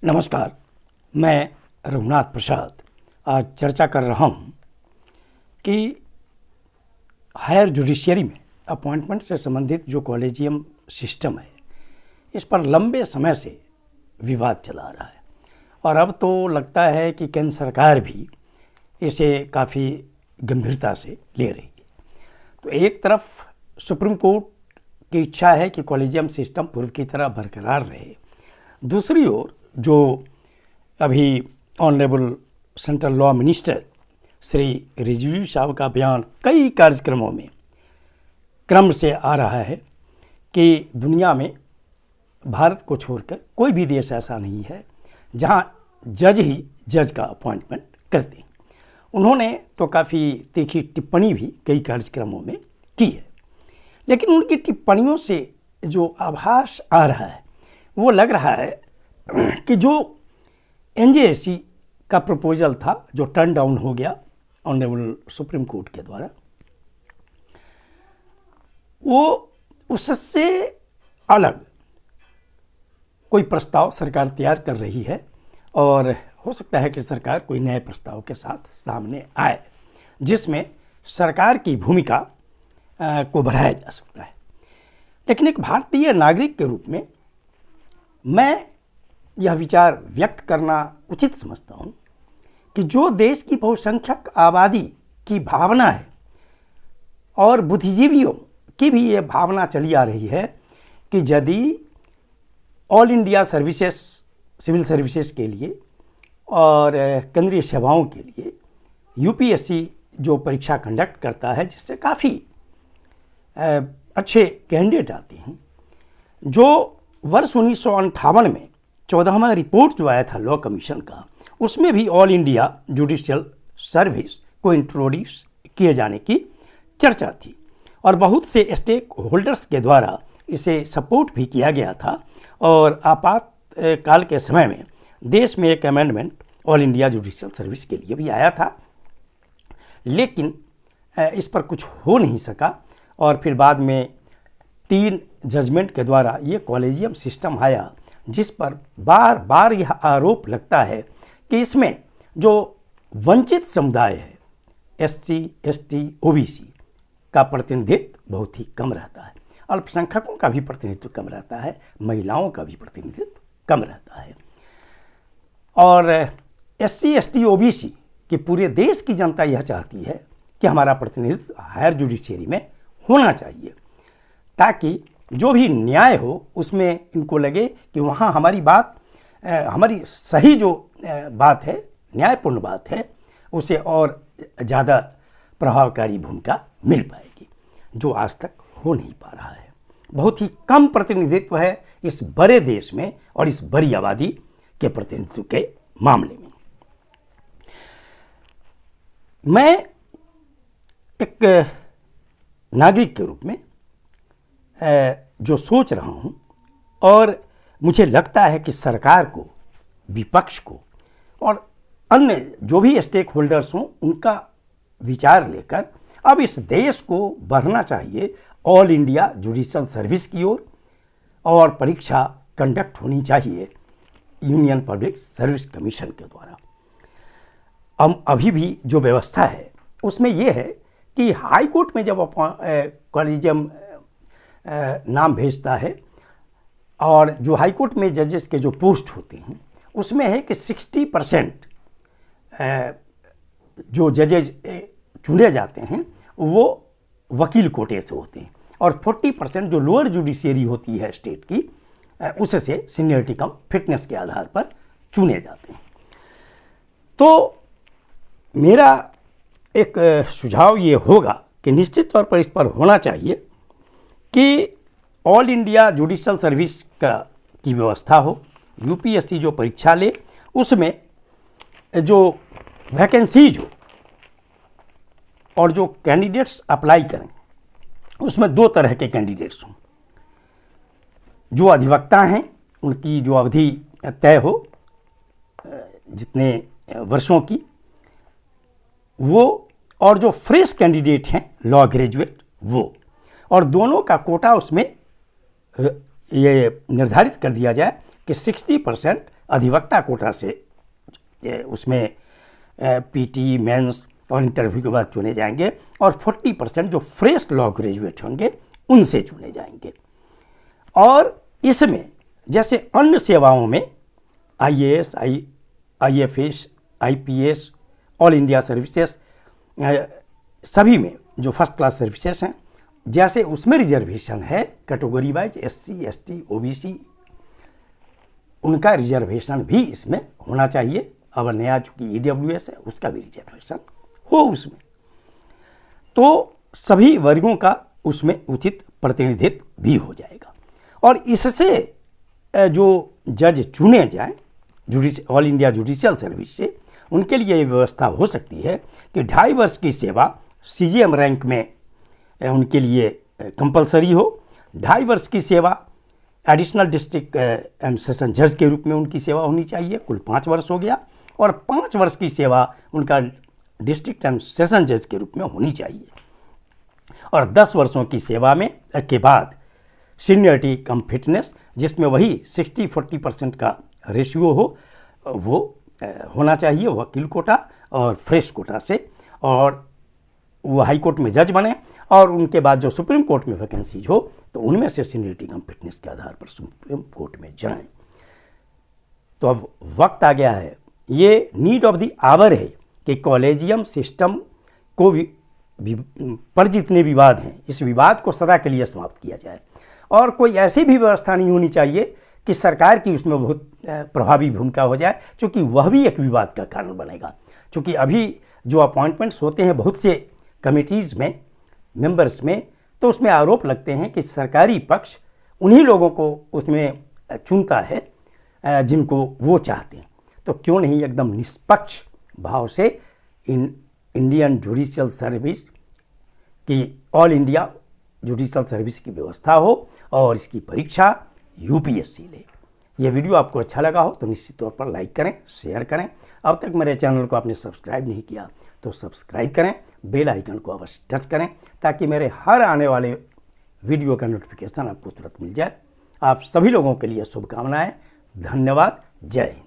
नमस्कार, मैं रघुनाथ प्रसाद आज चर्चा कर रहा हूँ कि हायर जुडिशियरी में अपॉइंटमेंट से संबंधित जो कॉलेजियम सिस्टम है, इस पर लंबे समय से विवाद चला रहा है और अब तो लगता है कि केंद्र सरकार भी इसे काफ़ी गंभीरता से ले रही है। तो एक तरफ सुप्रीम कोर्ट की इच्छा है कि कॉलेजियम सिस्टम पूर्व की तरह बरकरार रहे, दूसरी ओर जो अभी honourable central law minister Shri Rijiju साहब का बयान कई कार्यक्रमों में क्रम से आ रहा है कि दुनिया में भारत को छोड़कर कोई भी देश ऐसा नहीं है जहां जज ही जज का अपॉइंटमेंट करते हैं। उन्होंने तो काफ़ी तीखी टिप्पणी भी कई कार्यक्रमों में की है, लेकिन उनकी टिप्पणियों से जो आभास आ रहा है वो लग रहा है कि जो एनजेएससी का प्रपोजल था, जो टर्न डाउन हो गया ऑनरेबल सुप्रीम कोर्ट के द्वारा, वो उससे अलग कोई प्रस्ताव सरकार तैयार कर रही है और हो सकता है कि सरकार कोई नए प्रस्ताव के साथ सामने आए जिसमें सरकार की भूमिका को बढ़ाया जा सकता है। लेकिन एक भारतीय नागरिक के रूप में मैं यह विचार व्यक्त करना उचित समझता हूँ कि जो देश की बहुसंख्यक आबादी की भावना है और बुद्धिजीवियों की भी ये भावना चली आ रही है कि यदि all India services, civil services के लिए और केंद्रीय सेवाओं के लिए यूपीएससी जो परीक्षा कंडक्ट करता है, जिससे काफ़ी अच्छे कैंडिडेट आते हैं, जो वर्ष 1958 में 14वां रिपोर्ट जो आया था लॉ कमीशन का, उसमें भी ऑल इंडिया जुडिशियल सर्विस को इंट्रोड्यूस किए जाने की चर्चा थी और बहुत से स्टेक होल्डर्स के द्वारा इसे सपोर्ट भी किया गया था और आपातकाल के समय में देश में एक amendment all India judicial service के लिए भी आया था, लेकिन इस पर कुछ हो नहीं सका और फिर बाद में 3 जजमेंट के द्वारा ये कॉलेजियम सिस्टम आया, जिस पर बार बार यह आरोप लगता है कि इसमें जो वंचित समुदाय है, एससी, एसटी, ओबीसी का प्रतिनिधित्व बहुत ही कम रहता है, अल्पसंख्यकों का भी प्रतिनिधित्व कम रहता है, महिलाओं का भी प्रतिनिधित्व कम रहता है और एससी, एसटी, ओबीसी की पूरे देश की जनता यह चाहती है कि हमारा प्रतिनिधित्व हायर जुडिशियरी में होना चाहिए ताकि जो भी न्याय हो उसमें इनको लगे कि वहाँ हमारी बात, हमारी सही जो बात है, न्यायपूर्ण बात है, उसे और ज़्यादा प्रभावकारी भूमिका मिल पाएगी, जो आज तक हो नहीं पा रहा है। बहुत ही कम प्रतिनिधित्व है इस बड़े देश में और इस बड़ी आबादी के प्रतिनिधित्व के मामले में। मैं एक नागरिक के रूप में जो सोच रहा हूँ और मुझे लगता है कि सरकार को, विपक्ष को और अन्य जो भी स्टेक होल्डर्स हों, उनका विचार लेकर अब इस देश को बढ़ना चाहिए ऑल इंडिया जुडिशियल सर्विस की ओर और परीक्षा कंडक्ट होनी चाहिए यूनियन पब्लिक सर्विस कमीशन के द्वारा। अब अभी भी जो व्यवस्था है उसमें यह है कि हाई कोर्ट में जब कॉलेजियम नाम भेजता है और जो हाई कोर्ट में जजेस के जो पोस्ट होते हैं उसमें है कि 60% जो जजेज चुने जाते हैं वो वकील कोटे से होते हैं और 40% जो लोअर जुडिशियरी होती है स्टेट की, उससे सीनियरिटी कम फिटनेस के आधार पर चुने जाते हैं। तो मेरा एक सुझाव ये होगा कि निश्चित तौर पर इस पर होना चाहिए कि ऑल इंडिया जुडिशियल सर्विस की व्यवस्था हो, यूपीएससी जो परीक्षा ले उसमें जो वैकेंसीज हो और जो कैंडिडेट्स अप्लाई करें उसमें 2 तरह के कैंडिडेट्स हों। जो अधिवक्ता हैं उनकी जो अवधि तय हो जितने वर्षों की, वो, और जो फ्रेश कैंडिडेट हैं लॉ ग्रेजुएट वो, और दोनों का कोटा उसमें ये निर्धारित कर दिया जाए कि 60% अधिवक्ता कोटा से उसमें पीटी, मेंस और इंटरव्यू के बाद चुने जाएंगे और 40% जो फ्रेश लॉ ग्रेजुएट होंगे उनसे चुने जाएंगे। और इसमें जैसे अन्य सेवाओं में IAS, IFS, IPS, all India services, सभी में जो फर्स्ट क्लास सर्विसेज हैं, जैसे उसमें रिजर्वेशन है category wise SC, ST, OBC, उनका रिजर्वेशन भी इसमें होना चाहिए। अब नया चूँकि EWS है उसका भी रिजर्वेशन हो उसमें, तो सभी वर्गों का उसमें उचित प्रतिनिधित्व भी हो जाएगा। और इससे जो जज चुने जाएं ऑल इंडिया जुडिशियल सर्विस से, उनके लिए ये व्यवस्था हो सकती है कि 2.5 वर्ष की सेवा CGM रैंक में उनके लिए कंपलसरी हो, 2.5 वर्ष की सेवा एडिशनल डिस्ट्रिक्ट एंड सेशन जज के रूप में उनकी सेवा होनी चाहिए, कुल 5 वर्ष हो गया, और 5 वर्ष की सेवा उनका डिस्ट्रिक्ट एंड सेशन जज के रूप में होनी चाहिए। और 10 वर्षों की सेवा में के बाद सीनियरिटी कम फिटनेस, जिसमें वही 60-40% का रेशियो हो, वो होना चाहिए वकील कोटा और फ्रेश कोटा से, और वो हाई कोर्ट में जज बने और उनके बाद जो सुप्रीम कोर्ट में वैकेंसीज हो तो उनमें से सीनियरिटी कम फिटनेस के आधार पर सुप्रीम कोर्ट में जाएं। तो अब वक्त आ गया है, ये नीड ऑफ द आवर है कि कॉलेजियम सिस्टम को पर जितने विवाद हैं, इस विवाद को सदा के लिए समाप्त किया जाए। और कोई ऐसी भी व्यवस्था नहीं होनी चाहिए कि सरकार की उसमें बहुत प्रभावी भूमिका हो जाए, क्योंकि वह भी एक विवाद का कारण बनेगा। क्योंकि अभी जो अपॉइंटमेंट्स होते हैं बहुत से कमिटीज़ में, मेंबर्स में, तो उसमें आरोप लगते हैं कि सरकारी पक्ष उन्हीं लोगों को उसमें चुनता है जिनको वो चाहते हैं। तो क्यों नहीं एकदम निष्पक्ष भाव से इंडियन जुडिशियल सर्विस की, ऑल इंडिया जुडिशियल सर्विस की व्यवस्था हो और इसकी परीक्षा UPSC ले। ये वीडियो आपको अच्छा लगा हो तो निश्चित तौर पर लाइक करें, शेयर करें। अब तक मेरे चैनल को आपने सब्सक्राइब नहीं किया तो सब्सक्राइब करें, बेल आइकन को अवश्य टच करें ताकि मेरे हर आने वाले वीडियो का नोटिफिकेशन आपको तुरंत मिल जाए। आप सभी लोगों के लिए शुभकामनाएं। धन्यवाद। जय हिंद।